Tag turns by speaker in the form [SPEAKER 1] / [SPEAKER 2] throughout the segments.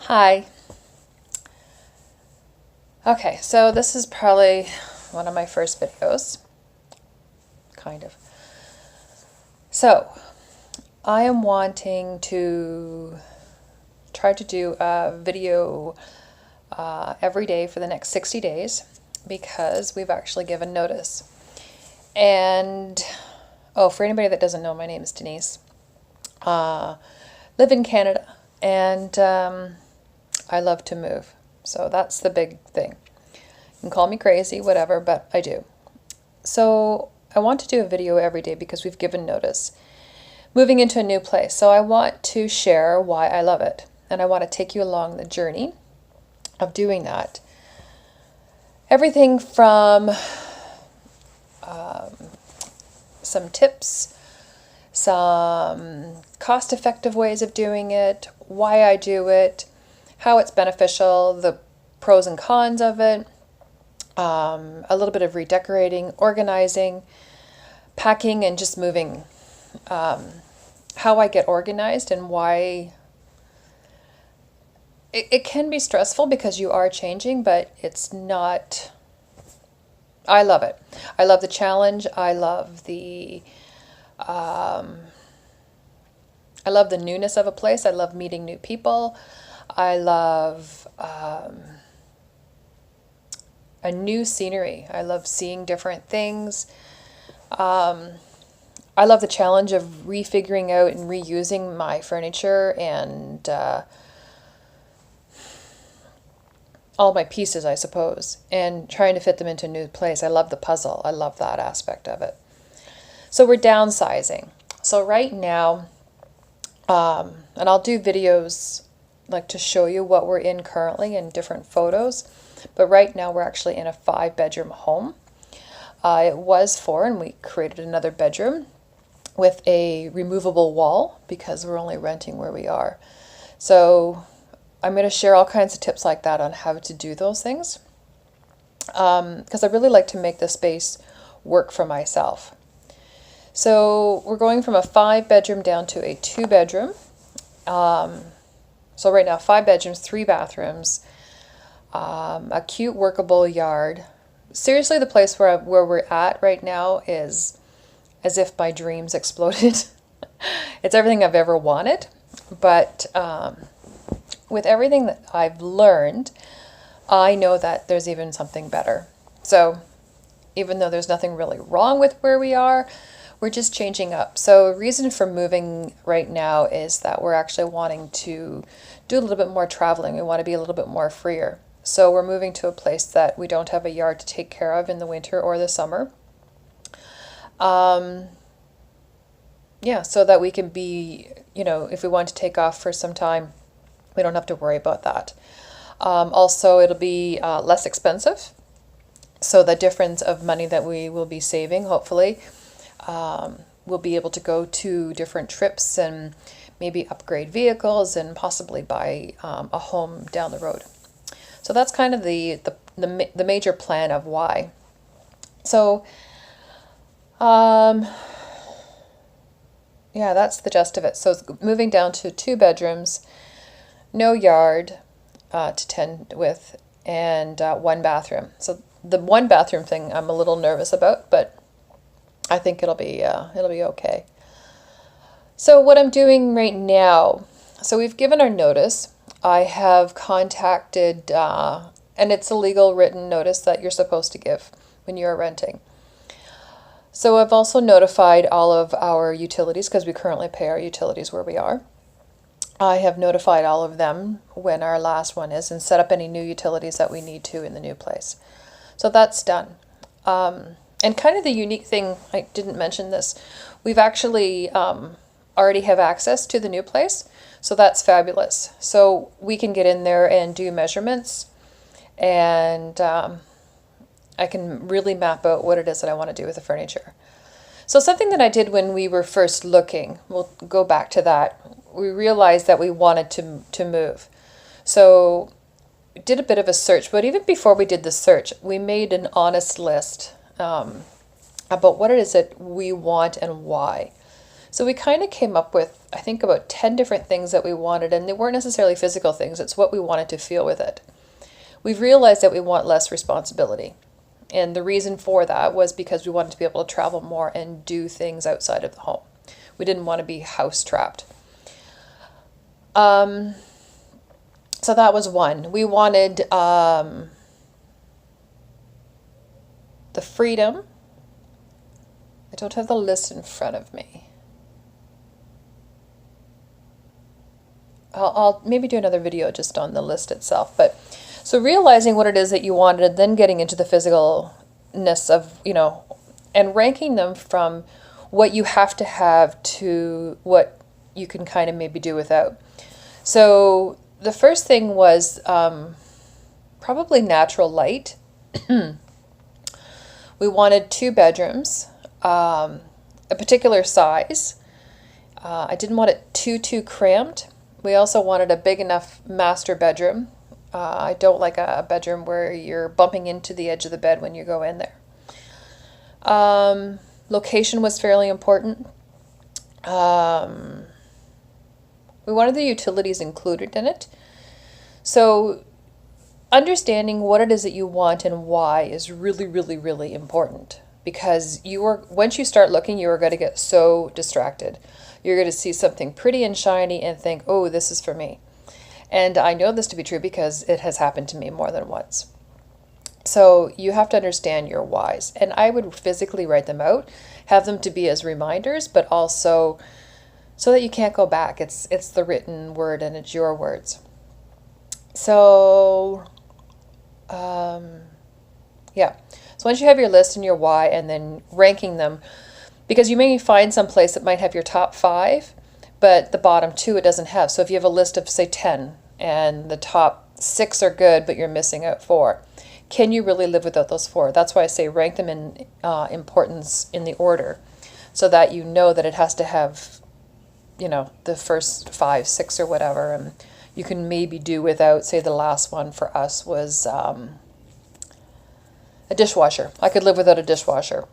[SPEAKER 1] Hi. Okay, so this is probably one of my first videos, kind of. So, I am wanting to try to do a video every day for the next 60 days because we've actually given notice. And, oh, for anybody that doesn't know, my name is Denise. Live in Canada, and I love to move. So that's the big thing. You can call me crazy, whatever, but I do. So I want to do a video every day because we've given notice. Moving into a new place. So I want to share why I love it. And I want to take you along the journey of doing that. Everything from some tips, some cost-effective ways of doing it, why I do it, how it's beneficial, the pros and cons of it, a little bit of redecorating, organizing, packing, and just moving, how I get organized and why it can be stressful because you are changing, but it's not. I love it. I love the challenge. I love the newness of a place. I love meeting new people. I love a new scenery. I love seeing different things. I love the challenge of refiguring out and reusing my furniture and all my pieces, I suppose, and trying to fit them into a new place. I love the puzzle. I love that aspect of it. So we're downsizing. So right now, and I'll do videos like to show you what we're in currently in different photos. But right now we're actually in a 5-bedroom home. It was 4, and we created another bedroom with a removable wall because we're only renting where we are. So I'm going to share all kinds of tips like that on how to do those things. Because I really like to make the space work for myself. So we're going from a 5-bedroom down to a 2-bedroom. So right now 5 bedrooms, 3 bathrooms, a cute workable yard. Seriously, the place where we're at right now is as if my dreams exploded. It's everything I've ever wanted, but with everything that I've learned, I know that there's even something better. So even though there's nothing really wrong with where we are, we're just changing up. So a reason for moving right now is that we're actually wanting to do a little bit more traveling. We want to be a little bit more freer. So we're moving to a place that we don't have a yard to take care of in the winter or the summer. Yeah, so that we can be, if we want to take off for some time, we don't have to worry about that. Also, it'll be less expensive. So the difference of money that we will be saving, hopefully, we'll be able to go to different trips and maybe upgrade vehicles and possibly buy a home down the road. So that's kind of the major plan of why. So, yeah, that's the gist of it. So it's moving down to 2 bedrooms, no yard to tend with, and 1 bathroom. So the 1 bathroom thing I'm a little nervous about, but I think it'll be okay. So what I'm doing right now, so we've given our notice. I have contacted, and it's a legal written notice that you're supposed to give when you're renting. So I've also notified all of our utilities because we currently pay our utilities where we are. I have notified all of them when our last one is and set up any new utilities that we need to in the new place. So that's done. And kind of the unique thing, I didn't mention this, we've actually already have access to the new place. So that's fabulous. So we can get in there and do measurements, and I can really map out what it is that I want to do with the furniture. So something that I did when we were first looking, we'll go back to that, we realized that we wanted to move. So we did a bit of a search, but even before we did the search, we made an honest list about what it is that we want and why. So we kind of came up with, I think, about 10 different things that we wanted, and they weren't necessarily physical things, it's what we wanted to feel with it. We've realized that we want less responsibility. And the reason for that was because we wanted to be able to travel more and do things outside of the home. We didn't want to be house trapped. So that was one. We wanted the freedom. I don't have the list in front of me. I'll maybe do another video just on the list itself. But so realizing what it is that you wanted, then getting into the physicalness of, and ranking them from what you have to have to what you can kind of maybe do without. So the first thing was probably natural light. We wanted 2 bedrooms, a particular size. I didn't want it too cramped. We also wanted a big enough master bedroom. I don't like a bedroom where you're bumping into the edge of the bed when you go in there. Location was fairly important. We wanted the utilities included in it. So understanding what it is that you want and why is really, really, really important, because once you start looking, you are going to get so distracted. You're going to see something pretty and shiny and think, oh, this is for me. And I know this to be true because it has happened to me more than once. So you have to understand your whys. And I would physically write them out, have them to be as reminders, but also so that you can't go back. It's the written word and it's your words. So, yeah. So once you have your list and your why and then ranking them, because you may find some place that might have your top 5, but the bottom 2 it doesn't have. So if you have a list of, say, 10, and the top 6 are good, but you're missing out 4, can you really live without those 4? That's why I say rank them in importance in the order, so that you know that it has to have, the first 5, 6, or whatever, and you can maybe do without, say, the last one for us was a dishwasher. I could live without a dishwasher.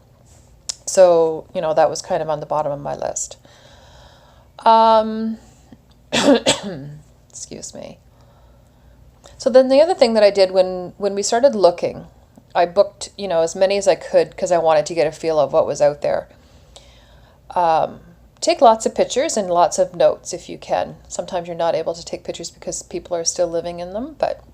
[SPEAKER 1] So, that was kind of on the bottom of my list. Excuse me. So then the other thing that I did when we started looking, I booked, as many as I could because I wanted to get a feel of what was out there. Take lots of pictures and lots of notes if you can. Sometimes you're not able to take pictures because people are still living in them, but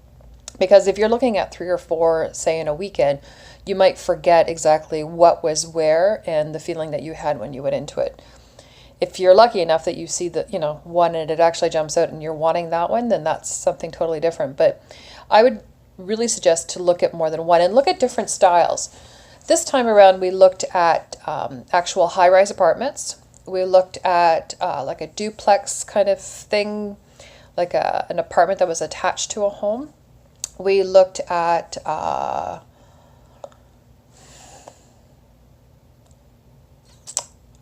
[SPEAKER 1] because if you're looking at 3 or 4, say, in a weekend, you might forget exactly what was where and the feeling that you had when you went into it. If you're lucky enough that you see the, one and it actually jumps out and you're wanting that one, then that's something totally different. But I would really suggest to look at more than one and look at different styles. This time around, we looked at actual high-rise apartments. We looked at like a duplex kind of thing, like an apartment that was attached to a home. We looked at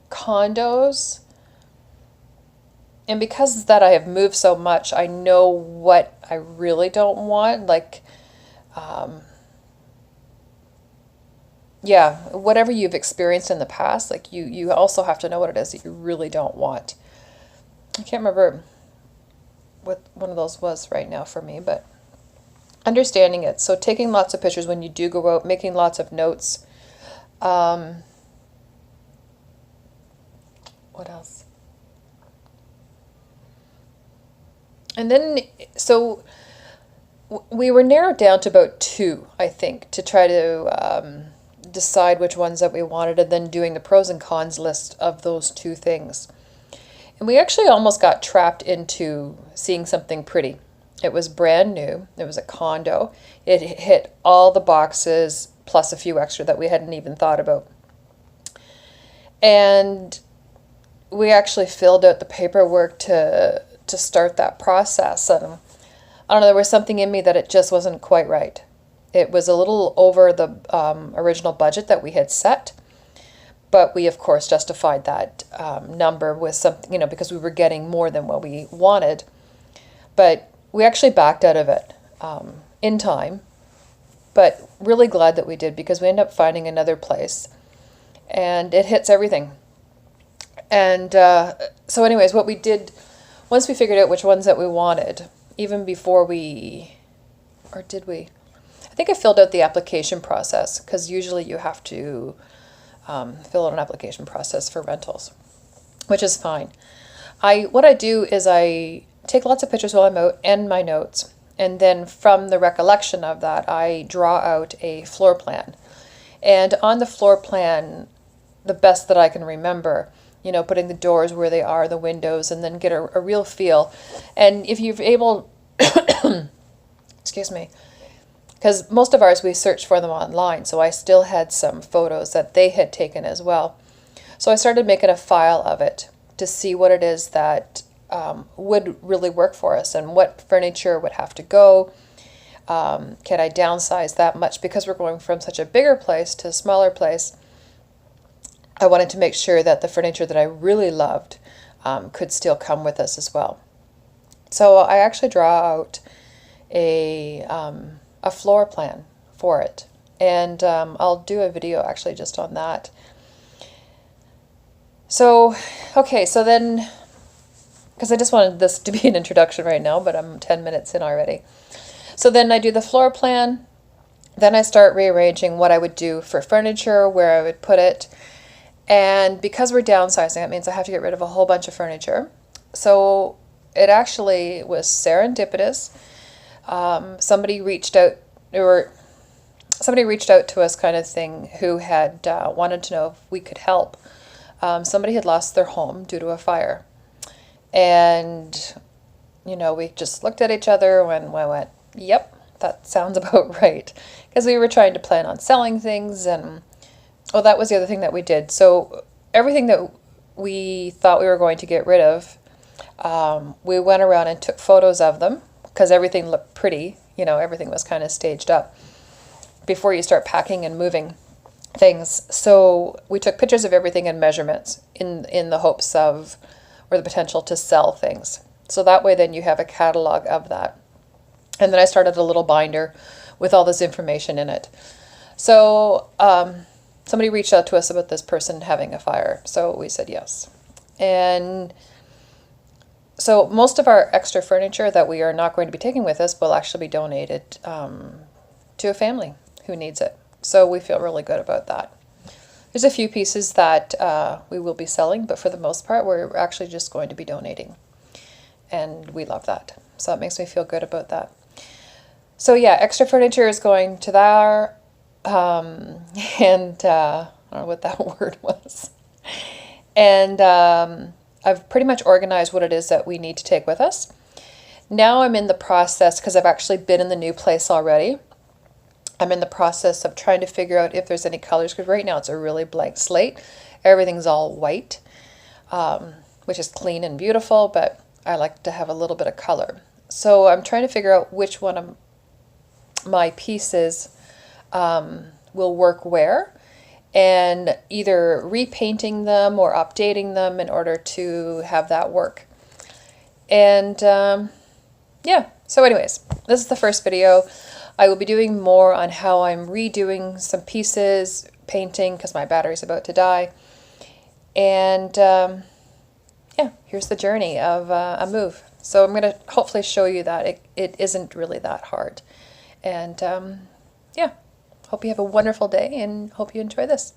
[SPEAKER 1] condos. And because of that, I have moved so much, I know what I really don't want. Like, yeah, whatever you've experienced in the past, like you also have to know what it is that you really don't want. I can't remember what one of those was right now for me, but understanding it. So taking lots of pictures when you do go out, making lots of notes. What else? And then, so we were narrowed down to about 2, I think, to try to decide which ones that we wanted, and then doing the pros and cons list of those 2 things. And we actually almost got trapped into seeing something pretty. It was brand new. It was a condo. It hit all the boxes, plus a few extra that we hadn't even thought about. And we actually filled out the paperwork to start that process. And I don't know, there was something in me that it just wasn't quite right. It was a little over the original budget that we had set, but we of course justified that number with something, because we were getting more than what we wanted. But we actually backed out of it in time, but really glad that we did, because we ended up finding another place, and it hits everything. And so anyways, what we did, once we figured out which ones that we wanted, even before or did we? I think I filled out the application process, because usually you have to fill out an application process for rentals, which is fine. What I do is I take lots of pictures while I'm out and my notes, and then from the recollection of that, I draw out a floor plan. And on the floor plan, the best that I can remember, putting the doors where they are, the windows, and then get a real feel. And if you're able, excuse me, because most of ours we searched for them online, so I still had some photos that they had taken as well. So I started making a file of it to see what it is that would really work for us and what furniture would have to go. Can I downsize that much? Because we're going from such a bigger place to a smaller place, I wanted to make sure that the furniture that I really loved could still come with us as well. So I actually draw out a floor plan for it, and I'll do a video actually just on that. So, okay, so then, because I just wanted this to be an introduction right now, but I'm 10 minutes in already. So then I do the floor plan, then I start rearranging what I would do for furniture, where I would put it. And because we're downsizing, that means I have to get rid of a whole bunch of furniture. So it actually was serendipitous. Somebody reached out to us, kind of thing, who had wanted to know if we could help. Somebody had lost their home due to a fire. And, we just looked at each other and we went, yep, that sounds about right. Because we were trying to plan on selling things, and well, that was the other thing that we did. So everything that we thought we were going to get rid of, we went around and took photos of them, because everything looked pretty. Everything was kind of staged up before you start packing and moving things. So we took pictures of everything and measurements in the hopes of, or the potential to sell things. So that way then you have a catalog of that. And then I started a little binder with all this information in it. So somebody reached out to us about this person having a fire. So we said yes. And so most of our extra furniture that we are not going to be taking with us will actually be donated to a family who needs it. So we feel really good about that. There's a few pieces that we will be selling, but for the most part, we're actually just going to be donating. And we love that. So it makes me feel good about that. So yeah, extra furniture is going to there. And I don't know what that word was. And I've pretty much organized what it is that we need to take with us. Now I'm in the process, because I've actually been in the new place already. I'm in the process of trying to figure out if there's any colors, because right now it's a really blank slate. Everything's all white, which is clean and beautiful, but I like to have a little bit of color. So I'm trying to figure out which one of my pieces will work where, and either repainting them or updating them in order to have that work. And yeah, so anyways, this is the first video. I will be doing more on how I'm redoing some pieces, painting, because my battery's about to die. And yeah, here's the journey of a move. So I'm going to hopefully show you that it isn't really that hard. And yeah, hope you have a wonderful day and hope you enjoy this.